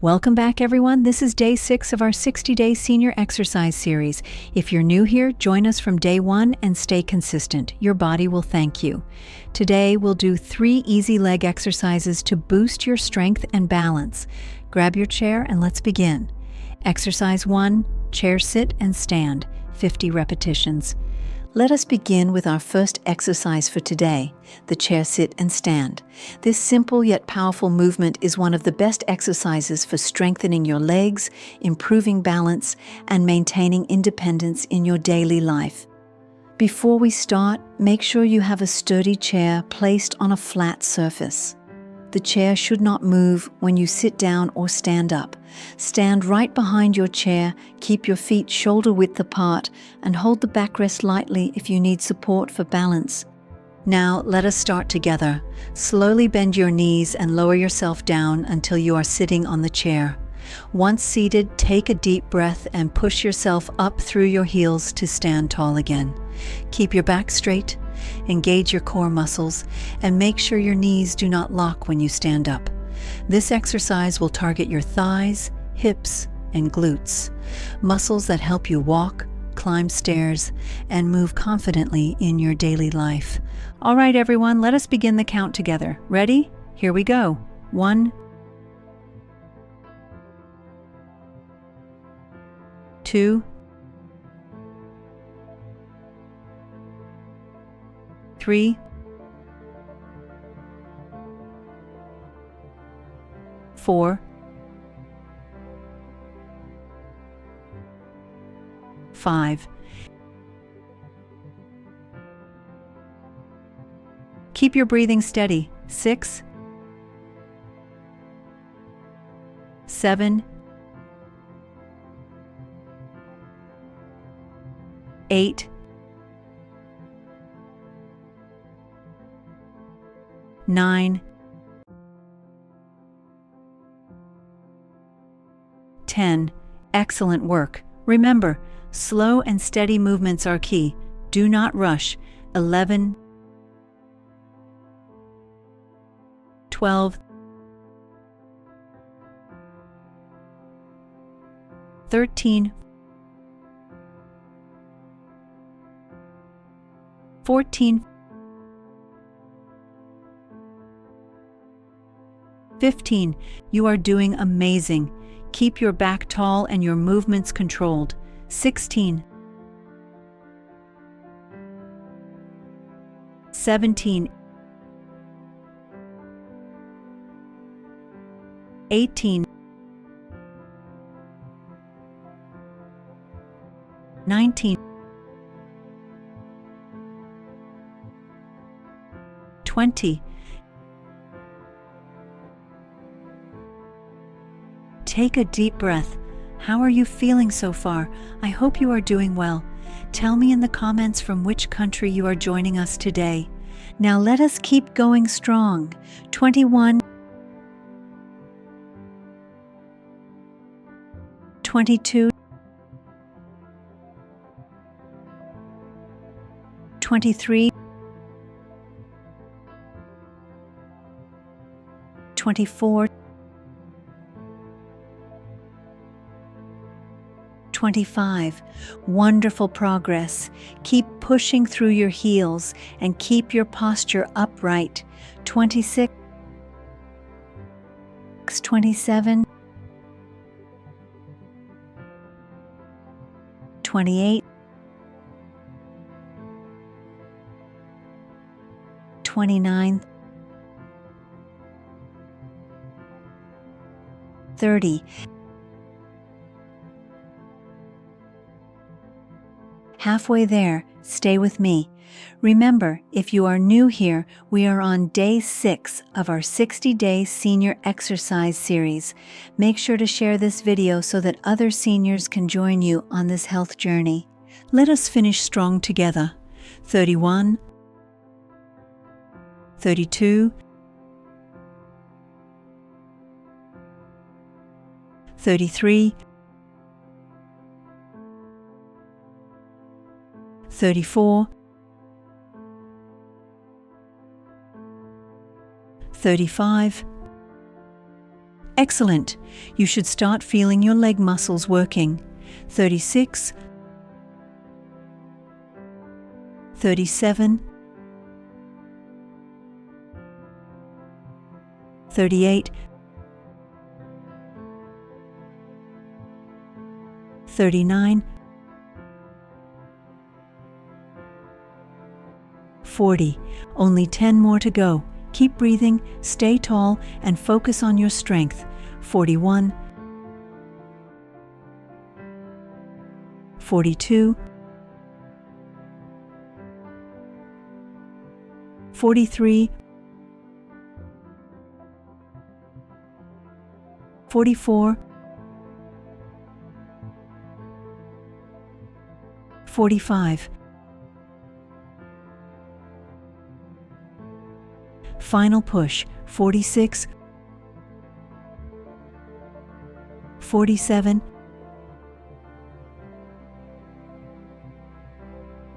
Welcome back, everyone. This is day 6 of our 60-day senior exercise series. If you're new here, join us from day 1 and stay consistent. Your body will thank you. Today, we'll do 3 easy leg exercises to boost your strength and balance. Grab your chair and let's begin. Exercise 1, chair sit and stand, 50 repetitions. Let us begin with our first exercise for today, the chair sit and stand. This simple yet powerful movement is one of the best exercises for strengthening your legs, improving balance, and maintaining independence in your daily life. Before we start, make sure you have a sturdy chair placed on a flat surface. The chair should not move when you sit down or stand up. Stand right behind your chair, keep your feet shoulder width apart, and hold the backrest lightly if you need support for balance. Now, let us start together. Slowly bend your knees and lower yourself down until you are sitting on the chair. Once seated, take a deep breath and push yourself up through your heels to stand tall again. Keep your back straight, engage your core muscles, and make sure your knees do not lock when you stand up. This exercise will target your thighs, hips, and glutes, muscles that help you walk, climb stairs, and move confidently in your daily life. All right, everyone, let us begin the count together. Ready? Here we go. 1, 2, 3, 4, 5. Keep your breathing steady. 6, 7, 8, 9, 10. Excellent work. Remember, slow and steady movements are key. Do not rush. 11, 12, 13, 14, 15. You are doing amazing. Keep your back tall and your movements controlled. 16, 17, 18, 19, 20. Take a deep breath. How are you feeling so far? I hope you are doing well. Tell me in the comments from which country you are joining us today. Now let us keep going strong. 21, 22, 23, 24, 25. Wonderful progress. Keep pushing through your heels and keep your posture upright. 26, 27, 28, 29, 30. Halfway there, stay with me. Remember, if you are new here, we are on day 6 of our 60-day senior exercise series. Make sure to share this video so that other seniors can join you on this health journey. Let us finish strong together. 31, 32, 33, 34, 35, Excellent. You should start feeling your leg muscles working. 36, 37, 38, 39, 40. Only 10 more to go. Keep breathing, stay tall, and focus on your strength. 41, 42, 43, 44, 45. Final push. 46, 47,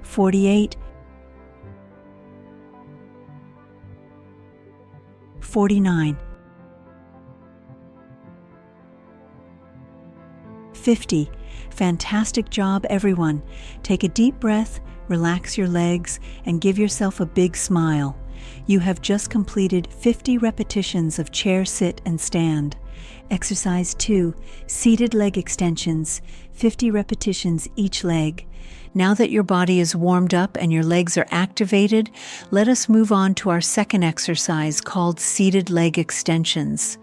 48, 49, 50. Fantastic job, everyone. Take a deep breath, relax your legs, and give yourself a big smile. You have just completed 50 repetitions of chair, sit, and stand. Exercise 2, seated leg extensions, 50 repetitions each leg. Now that your body is warmed up and your legs are activated, let us move on to our second exercise called seated leg extensions.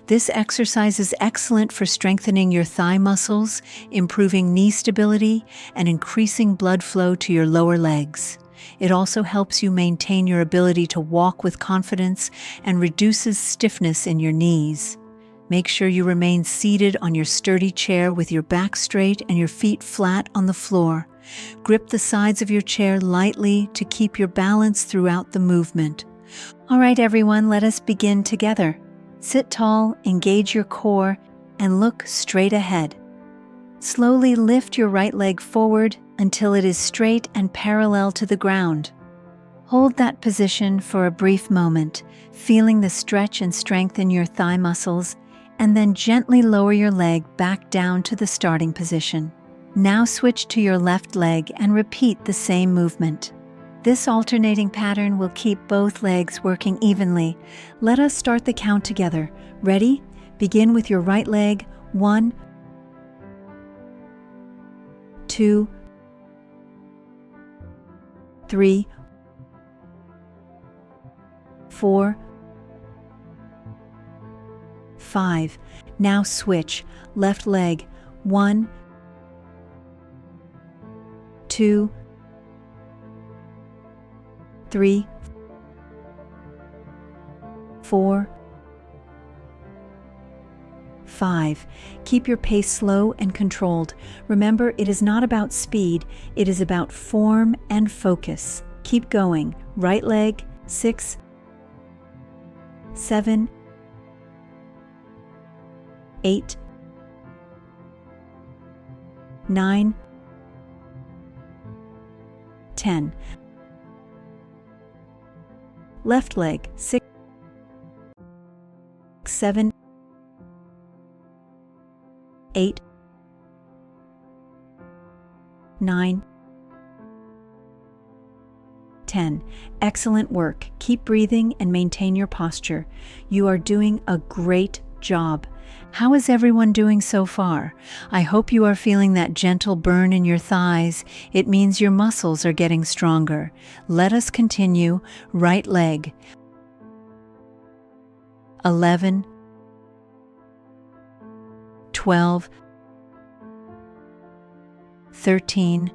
This exercise is excellent for strengthening your thigh muscles, improving knee stability, and increasing blood flow to your lower legs. It also helps you maintain your ability to walk with confidence and reduces stiffness in your knees. Make sure you remain seated on your sturdy chair with your back straight and your feet flat on the floor. Grip the sides of your chair lightly to keep your balance throughout the movement. All right, everyone, let us begin together. Sit tall, engage your core, and look straight ahead. Slowly lift your right leg forward until it is straight and parallel to the ground. Hold that position for a brief moment, feeling the stretch and strength in your thigh muscles, and then gently lower your leg back down to the starting position. Now switch to your left leg and repeat the same movement. This alternating pattern will keep both legs working evenly. Let us start the count together. Ready? Begin with your right leg. 1, 2, 3, 4, 5. Now switch. Left leg. 1, 2, 3, 4, 5. Keep your pace slow and controlled. Remember, it is not about speed, it is about form and focus. Keep going. Right leg. 6, 7, 8, 9, 10. Left leg. 6, 7, 8, 9, 10. Excellent work. Keep breathing and maintain your posture. You are doing a great job. How is everyone doing so far? I hope you are feeling that gentle burn in your thighs. It means your muscles are getting stronger. Let us continue. Right leg. 11, 12, 13,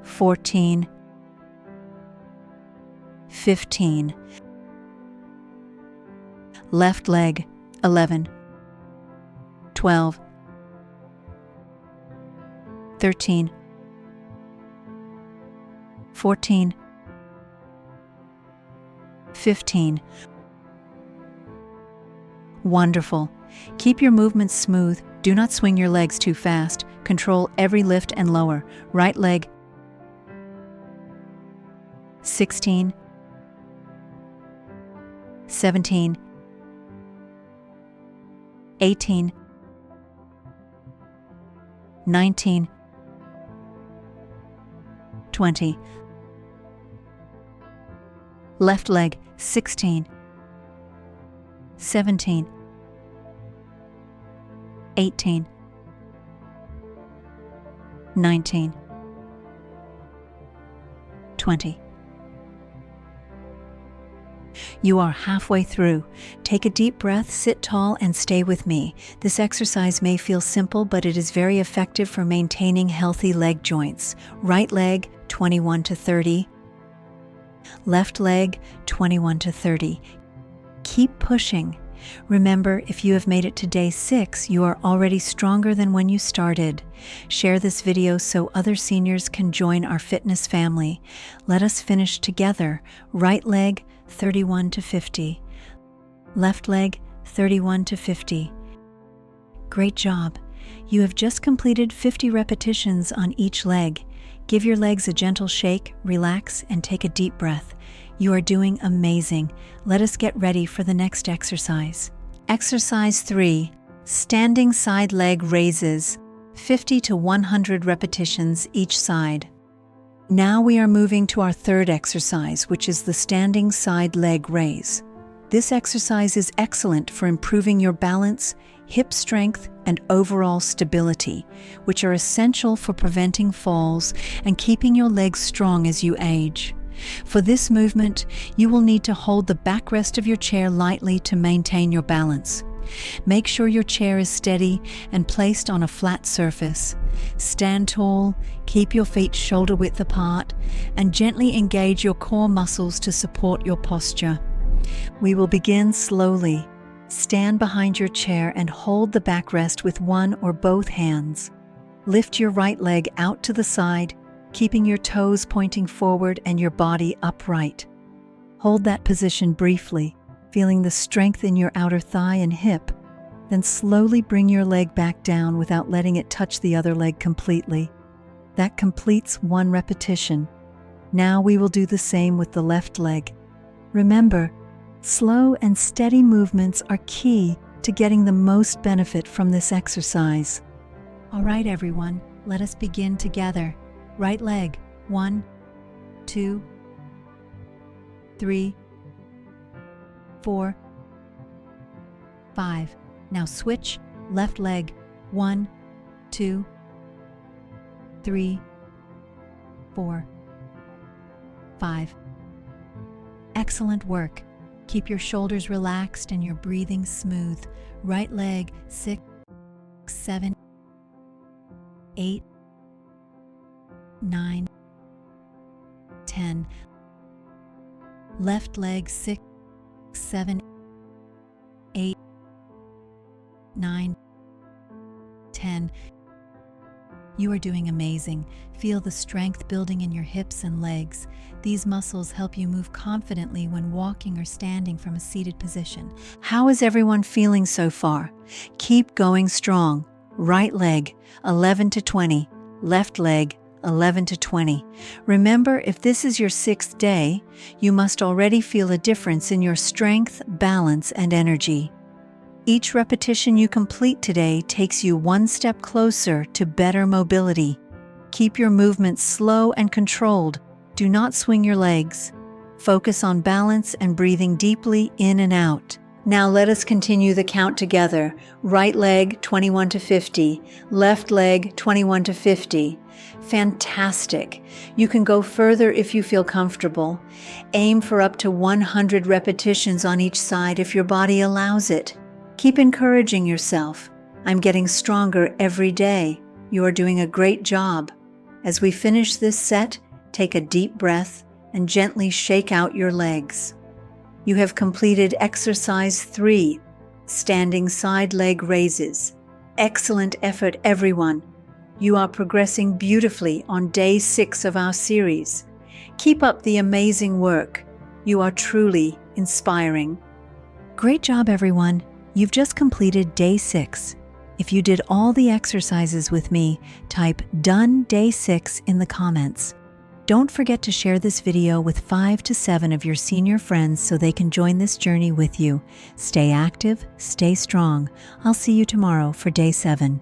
14, 15. Left leg. 11, 12, 13, 14, 15. Wonderful. Keep your movements smooth. Do not swing your legs too fast. Control every lift and lower. Right leg. 16, 17, 18, 19, 20. Left leg, 16, 17, 18, 19, 20. You are halfway through. Take a deep breath, sit tall, and stay with me. This exercise may feel simple, but it is very effective for maintaining healthy leg joints. Right leg, 21 to 30. Left leg, 21 to 30. Keep pushing. Remember, if you have made it to day 6, you are already stronger than when you started. Share this video so other seniors can join our fitness family. Let us finish together. Right leg, 31 to 50. Left leg, 31 to 50. Great job. You have just completed 50 repetitions on each leg. Give your legs a gentle shake, relax, and take a deep breath. You are doing amazing. Let us get ready for the next exercise. Exercise 3, standing side leg raises, 50 to 100 repetitions each side. Now we are moving to our third exercise, which is the standing side leg raise. This exercise is excellent for improving your balance, hip strength, and overall stability, which are essential for preventing falls and keeping your legs strong as you age. For this movement, you will need to hold the backrest of your chair lightly to maintain your balance. Make sure your chair is steady and placed on a flat surface. Stand tall, keep your feet shoulder width apart, and gently engage your core muscles to support your posture. We will begin slowly. Stand behind your chair and hold the backrest with one or both hands. Lift your right leg out to the side, keeping your toes pointing forward and your body upright. Hold that position briefly, feeling the strength in your outer thigh and hip. Then slowly bring your leg back down without letting it touch the other leg completely. That completes one repetition. Now we will do the same with the left leg. Remember, slow and steady movements are key to getting the most benefit from this exercise. All right, everyone, let us begin together. Right leg, 1, 2, 3, 4, 5. Now switch, left leg, 1, 2, 3, 4, 5. Excellent work. Keep your shoulders relaxed and your breathing smooth. Right leg, 6, 7, 8, 9, 10. Left leg, 6, 7, 8, 9, 10. You are doing amazing. Feel the strength building in your hips and legs. These muscles help you move confidently when walking or standing from a seated position. How is everyone feeling so far? Keep going strong. Right leg, 11 to 20. Left leg, 11 to 20. Remember, if this is your 6th day, you must already feel a difference in your strength, balance, and energy. Each repetition you complete today takes you one step closer to better mobility. Keep your movements slow and controlled. Do not swing your legs. Focus on balance and breathing deeply in and out. Now let us continue the count together. Right leg, 21 to 50. Left leg, 21 to 50. Fantastic. You can go further if you feel comfortable. Aim for up to 100 repetitions on each side if your body allows it. Keep encouraging yourself. I'm getting stronger every day. You are doing a great job. As we finish this set, take a deep breath and gently shake out your legs. You have completed exercise 3, standing side leg raises. Excellent effort, everyone. You are progressing beautifully on day 6 of our series. Keep up the amazing work. You are truly inspiring. Great job, everyone. You've just completed day 6. If you did all the exercises with me, type "Done Day 6" in the comments. Don't forget to share this video with 5 to 7 of your senior friends so they can join this journey with you. Stay active, stay strong. I'll see you tomorrow for day 7.